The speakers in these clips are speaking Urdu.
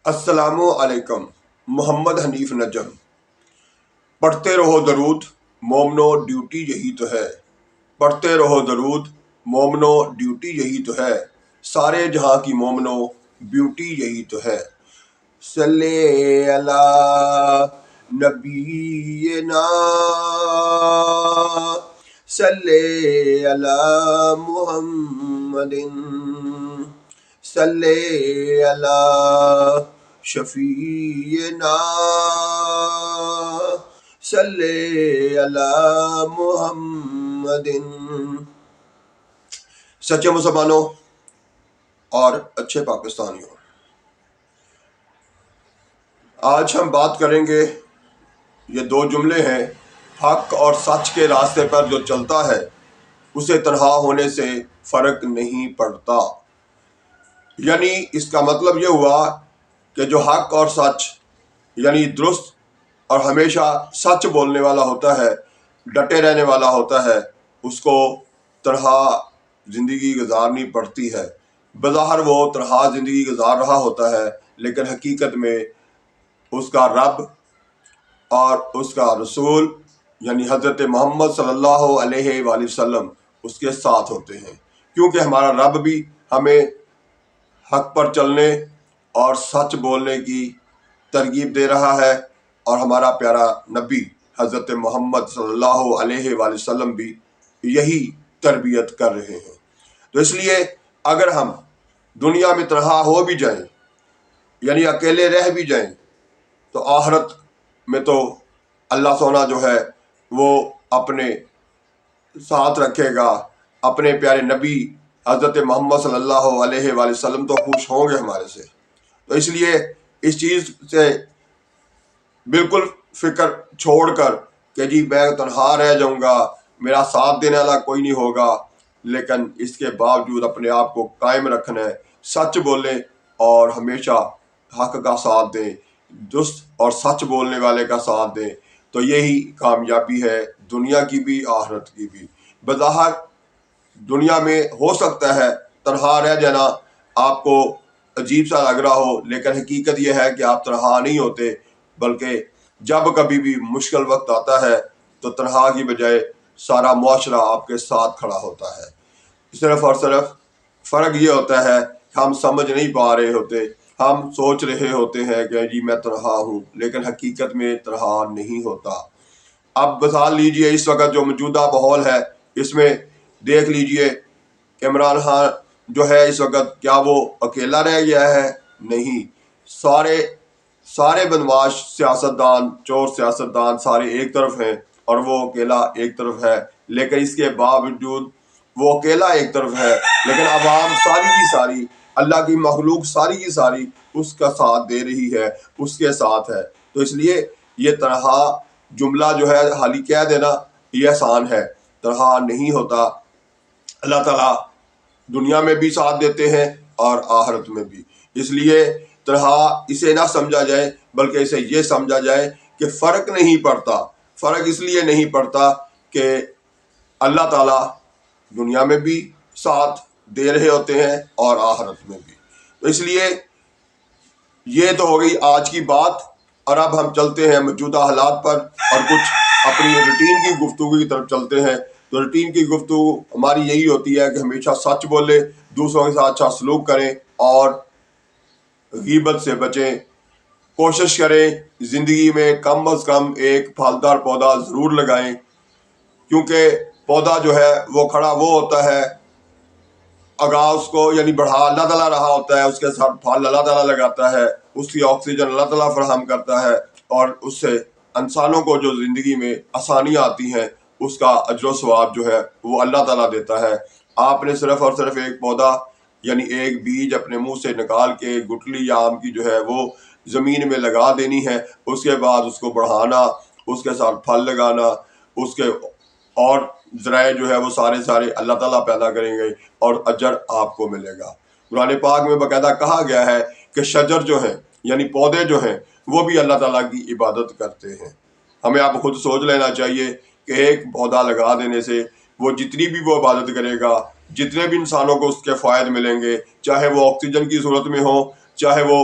السلام علیکم۔ محمد حنیف نجم۔ پڑھتے رہو درود مومنو، ڈیوٹی یہی تو ہے۔ پڑھتے رہو درود مومنو، ڈیوٹی یہی تو ہے۔ سارے جہاں کی مومنو، بیوٹی یہی تو ہے۔ صلی اللہ نبینا، صلی اللہ محمد، صلی اللہ شفیعنا، صلی اللہ محمد۔ سچے مسلمانوں اور اچھے پاکستانیوں، آج ہم بات کریں گے، یہ دو جملے ہیں، حق اور سچ کے راستے پر جو چلتا ہے اسے تنہا ہونے سے فرق نہیں پڑتا۔ یعنی اس کا مطلب یہ ہوا کہ جو حق اور سچ یعنی درست اور ہمیشہ سچ بولنے والا ہوتا ہے، ڈٹے رہنے والا ہوتا ہے، اس کو تنہا زندگی گزارنی پڑتی ہے۔ بظاہر وہ تنہا زندگی گزار رہا ہوتا ہے، لیکن حقیقت میں اس کا رب اور اس کا رسول یعنی حضرت محمد صلی اللہ علیہ وآلہ وسلم اس کے ساتھ ہوتے ہیں، کیونکہ ہمارا رب بھی ہمیں حق پر چلنے اور سچ بولنے کی ترغیب دے رہا ہے، اور ہمارا پیارا نبی حضرت محمد صلی اللہ علیہ وآلہ وسلم بھی یہی تربیت کر رہے ہیں۔ تو اس لیے اگر ہم دنیا میں تنہا ہو بھی جائیں یعنی اکیلے رہ بھی جائیں، تو آخرت میں تو اللہ سونا جو ہے وہ اپنے ساتھ رکھے گا۔ اپنے پیارے نبی حضرت محمد صلی اللہ علیہ وآلہ وسلم تو خوش ہوں گے ہمارے سے۔ تو اس لیے اس چیز سے بالکل فکر چھوڑ کر کہ جی میں تنہا رہ جاؤں گا، میرا ساتھ دینے والا کوئی نہیں ہوگا، لیکن اس کے باوجود اپنے آپ کو قائم رکھنا ہے، سچ بولیں اور ہمیشہ حق کا ساتھ دیں، درست اور سچ بولنے والے کا ساتھ دیں، تو یہی کامیابی ہے، دنیا کی بھی آخرت کی بھی۔ بظاہر دنیا میں ہو سکتا ہے تنہا رہ جانا آپ کو عجیب سا لگ رہا ہو، لیکن حقیقت یہ ہے کہ آپ تنہا نہیں ہوتے، بلکہ جب کبھی بھی مشکل وقت آتا ہے تو تنہا کی بجائے سارا معاشرہ آپ کے ساتھ کھڑا ہوتا ہے۔ صرف اور صرف فرق یہ ہوتا ہے کہ ہم سمجھ نہیں پا رہے ہوتے، ہم سوچ رہے ہوتے ہیں کہ جی میں تنہا ہوں، لیکن حقیقت میں تنہا نہیں ہوتا۔ اب مثال لیجئے، اس وقت جو موجودہ ماحول ہے اس میں دیکھ لیجئے، عمران خان جو ہے اس وقت کیا وہ اکیلا رہ گیا ہے؟ نہیں، سارے بدمعاش سیاستدان، چور سیاستدان سارے ایک طرف ہیں اور وہ اکیلا ایک طرف ہے، لیکن اس کے باوجود وہ اکیلا ایک طرف ہے، لیکن عوام ساری کی ساری، اللہ کی مخلوق ساری کی ساری اس کا ساتھ دے رہی ہے، اس کے ساتھ ہے۔ تو اس لیے یہ تنہا جملہ جو ہے حالی کہہ دینا یہ آسان ہے، تنہا نہیں ہوتا۔ اللہ تعالیٰ دنیا میں بھی ساتھ دیتے ہیں اور آخرت میں بھی۔ اس لیے تنہا اسے نہ سمجھا جائے، بلکہ اسے یہ سمجھا جائے کہ فرق نہیں پڑتا۔ فرق اس لیے نہیں پڑتا کہ اللہ تعالیٰ دنیا میں بھی ساتھ دے رہے ہوتے ہیں اور آخرت میں بھی۔ تو اس لیے یہ تو ہو گئی آج کی بات، اور اب ہم چلتے ہیں موجودہ حالات پر اور کچھ اپنی روٹین کی گفتگو کی طرف چلتے ہیں۔ تو روٹین کی گفتگو ہماری یہی ہوتی ہے کہ ہمیشہ سچ بولیں، دوسروں کے ساتھ اچھا سلوک کریں اور غیبت سے بچیں۔ کوشش کریں زندگی میں کم از کم ایک پھلدار پودا ضرور لگائیں، کیونکہ پودا جو ہے وہ کھڑا وہ ہوتا ہے، آغاز کو یعنی بڑھا اللہ تعالیٰ رہا ہوتا ہے، اس کے ساتھ پھل اللہ تعالیٰ لگاتا ہے، اس کی آکسیجن اللہ تعالیٰ فراہم کرتا ہے، اور اس سے انسانوں کو جو زندگی میں آسانیاں آتی ہیں اس کا اجر و ثواب جو ہے وہ اللہ تعالیٰ دیتا ہے۔ آپ نے صرف اور صرف ایک پودا یعنی ایک بیج اپنے منہ سے نکال کے گٹلی یا آم کی جو ہے وہ زمین میں لگا دینی ہے، اس کے بعد اس کو بڑھانا، اس کے ساتھ پھل لگانا، اس کے اور ذرائع جو ہے وہ سارے اللہ تعالیٰ پیدا کریں گے اور اجر آپ کو ملے گا۔ قرآن پاک میں باقاعدہ کہا گیا ہے کہ شجر جو ہیں یعنی پودے جو ہیں وہ بھی اللہ تعالیٰ کی عبادت کرتے ہیں۔ ہمیں آپ خود سوچ لینا چاہیے کہ ایک پودا لگا دینے سے وہ جتنی بھی وہ عبادت کرے گا، جتنے بھی انسانوں کو اس کے فوائد ملیں گے، چاہے وہ آکسیجن کی صورت میں ہو، چاہے وہ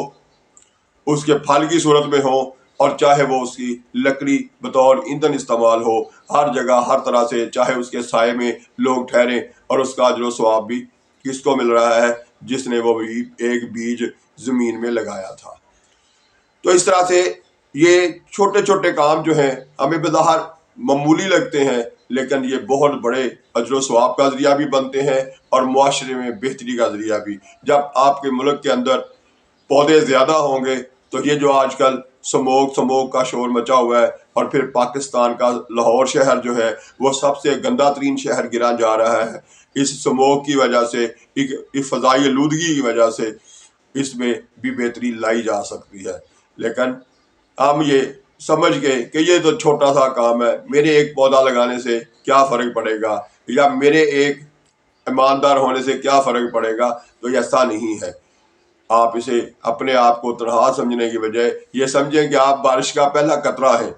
اس کے پھل کی صورت میں ہو اور چاہے وہ اس کی لکڑی بطور ایندھن استعمال ہو، ہر جگہ ہر طرح سے، چاہے اس کے سائے میں لوگ ٹھہریں، اور اس کا اجر و ثواب بھی کس کو مل رہا ہے؟ جس نے وہ بھی ایک بیج زمین میں لگایا تھا۔ تو اس طرح سے یہ چھوٹے چھوٹے کام جو ہیں ہمیں بظاہر معمولی لگتے ہیں، لیکن یہ بہت بڑے اجر و ثواب کا ذریعہ بھی بنتے ہیں اور معاشرے میں بہتری کا ذریعہ بھی۔ جب آپ کے ملک کے اندر پودے زیادہ ہوں گے تو یہ جو آج کل سموگ کا شور مچا ہوا ہے، اور پھر پاکستان کا لاہور شہر جو ہے وہ سب سے گندہ ترین شہر گرا جا رہا ہے، اس سموگ کی وجہ سے، ایک فضائی آلودگی کی وجہ سے اس میں بھی بہتری لائی جا سکتی ہے۔ لیکن ہم یہ سمجھ گئے کہ یہ تو چھوٹا سا کام ہے، میرے ایک پودا لگانے سے کیا فرق پڑے گا، یا میرے ایک ایماندار ہونے سے کیا فرق پڑے گا، تو ایسا نہیں ہے۔ آپ اسے اپنے آپ کو تنہا سمجھنے کی بجائے یہ سمجھیں کہ آپ بارش کا پہلا قطرہ ہیں۔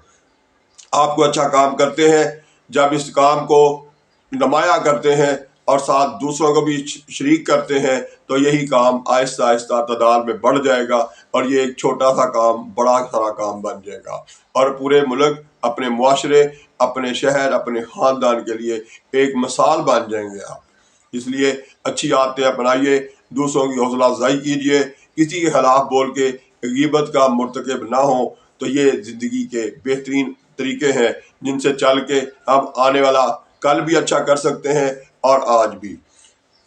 آپ کو اچھا کام کرتے ہیں، جب اس کام کو نمایاں کرتے ہیں اور ساتھ دوسروں کو بھی شریک کرتے ہیں، تو یہی کام آہستہ آہستہ تعداد میں بڑھ جائے گا، اور یہ ایک چھوٹا سا کام بڑا سارا کام بن جائے گا، اور پورے ملک، اپنے معاشرے، اپنے شہر، اپنے خاندان کے لیے ایک مثال بن جائیں گے آپ۔ اس لیے اچھی عادتیں اپنائیے، دوسروں کی حوصلہ افزائی کیجیے، کسی کے خلاف بول کے غیبت کا مرتکب نہ ہو۔ تو یہ زندگی کے بہترین طریقے ہیں جن سے چل کے ہم آنے والا کل بھی اچھا کر سکتے ہیں، اور آج بھی۔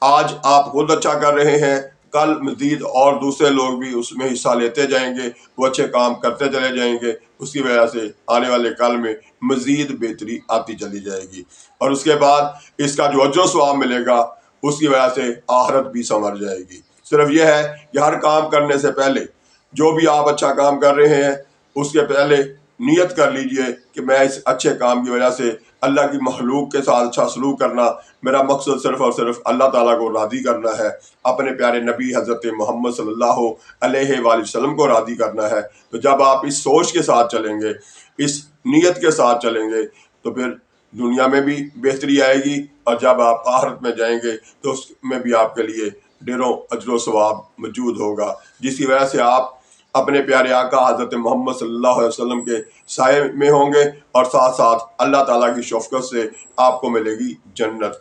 آج آپ خود اچھا کر رہے ہیں، کل مزید اور دوسرے لوگ بھی اس میں حصہ لیتے جائیں گے، وہ اچھے کام کرتے چلے جائیں گے، اس کی وجہ سے آنے والے کل میں مزید بہتری آتی چلی جائے گی، اور اس کے بعد اس کا جو اجر و ثواب ملے گا اس کی وجہ سے آخرت بھی سنور جائے گی۔ صرف یہ ہے کہ ہر کام کرنے سے پہلے، جو بھی آپ اچھا کام کر رہے ہیں اس کے پہلے نیت کر لیجئے کہ میں اس اچھے کام کی وجہ سے اللہ کی مخلوق کے ساتھ اچھا سلوک کرنا، میرا مقصد صرف اور صرف اللہ تعالیٰ کو راضی کرنا ہے، اپنے پیارے نبی حضرت محمد صلی اللہ علیہ وآلہ وسلم کو راضی کرنا ہے۔ تو جب آپ اس سوچ کے ساتھ چلیں گے، اس نیت کے ساتھ چلیں گے، تو پھر دنیا میں بھی بہتری آئے گی، اور جب آپ آخرت میں جائیں گے تو اس میں بھی آپ کے لیے ڈھیروں اجر و ثواب موجود ہوگا، جس کی وجہ سے آپ اپنے پیارے آقا حضرت محمد صلی اللہ علیہ وسلم کے سائے میں ہوں گے، اور ساتھ ساتھ اللہ تعالیٰ کی شفقت سے آپ کو ملے گی جنت،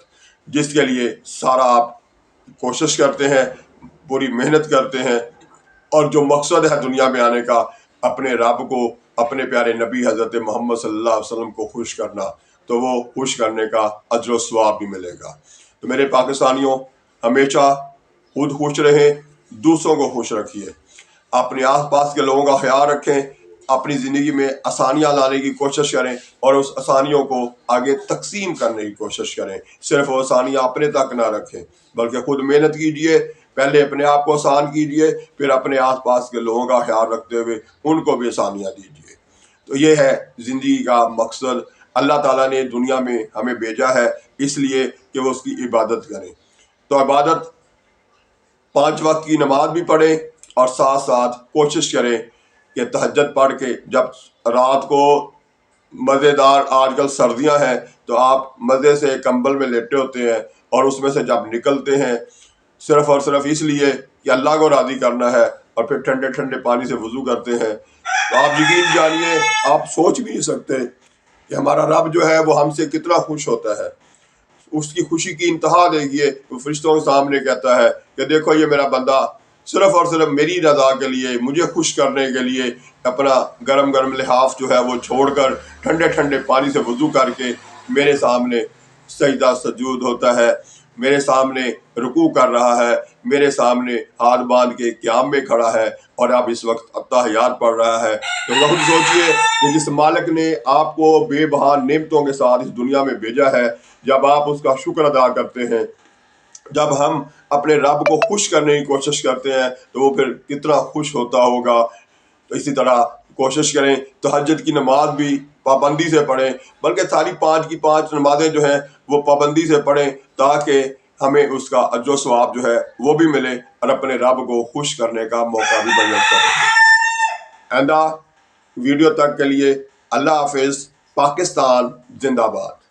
جس کے لیے سارا آپ کوشش کرتے ہیں، پوری محنت کرتے ہیں، اور جو مقصد ہے دنیا میں آنے کا، اپنے رب کو، اپنے پیارے نبی حضرت محمد صلی اللہ علیہ وسلم کو خوش کرنا، تو وہ خوش کرنے کا اجر و ثواب بھی ملے گا۔ تو میرے پاکستانیوں، ہمیشہ خود خوش رہیں، دوسروں کو خوش رکھیے، اپنے آس پاس کے لوگوں کا خیال رکھیں، اپنی زندگی میں آسانیاں لانے کی کوشش کریں، اور اس آسانیوں کو آگے تقسیم کرنے کی کوشش کریں۔ صرف وہ آسانیاں اپنے تک نہ رکھیں، بلکہ خود محنت کیجیے، پہلے اپنے آپ کو آسان کیجیے، پھر اپنے آس پاس کے لوگوں کا خیال رکھتے ہوئے ان کو بھی آسانیاں دیجیے۔ تو یہ ہے زندگی کا مقصد۔ اللہ تعالیٰ نے دنیا میں ہمیں بھیجا ہے اس لیے کہ وہ اس کی عبادت کریں۔ تو عبادت، 5 وقت کی نماز بھی پڑھیں، اور ساتھ ساتھ کوشش کریں کہ تہجد پڑھ کے جب رات کو مزیدار، آج کل سردیاں ہیں تو آپ مزے سے کمبل میں لیٹے ہوتے ہیں، اور اس میں سے جب نکلتے ہیں صرف اور صرف اس لیے کہ اللہ کو راضی کرنا ہے، اور پھر ٹھنڈے ٹھنڈے پانی سے وضو کرتے ہیں، تو آپ یقین جانیے، آپ سوچ بھی نہیں سکتے کہ ہمارا رب جو ہے وہ ہم سے کتنا خوش ہوتا ہے۔ اس کی خوشی کی انتہا دیکھیے، وہ فرشتوں کے سامنے کہتا ہے کہ دیکھو یہ میرا بندہ صرف اور صرف میری رضا کے لیے، مجھے خوش کرنے کے لیے اپنا گرم گرم لحاف جو ہے وہ چھوڑ کر ٹھنڈے ٹھنڈے پانی سے وضو کر کے میرے سامنے سجدہ سجود ہوتا ہے، میرے سامنے رکوع کر رہا ہے، میرے سامنے ہاتھ باندھ کے قیام میں کھڑا ہے، اور اب اس وقت التحیات پڑھ رہا ہے۔ تو خود سوچئے کہ جس مالک نے آپ کو بے بہا نعمتوں کے ساتھ اس دنیا میں بھیجا ہے، جب آپ اس کا شکر ادا کرتے ہیں، جب ہم اپنے رب کو خوش کرنے کی کوشش کرتے ہیں، تو وہ پھر کتنا خوش ہوتا ہوگا۔ تو اسی طرح کوشش کریں تہجد کی نماز بھی پابندی سے پڑھیں، بلکہ ساری 5 کی 5 نمازیں جو ہیں وہ پابندی سے پڑھیں، تاکہ ہمیں اس کا اجر و ثواب جو ہے وہ بھی ملے، اور اپنے رب کو خوش کرنے کا موقع بھی میسر ہو۔ آئندہ ویڈیو تک کے لیے اللہ حافظ۔ پاکستان زندہ باد۔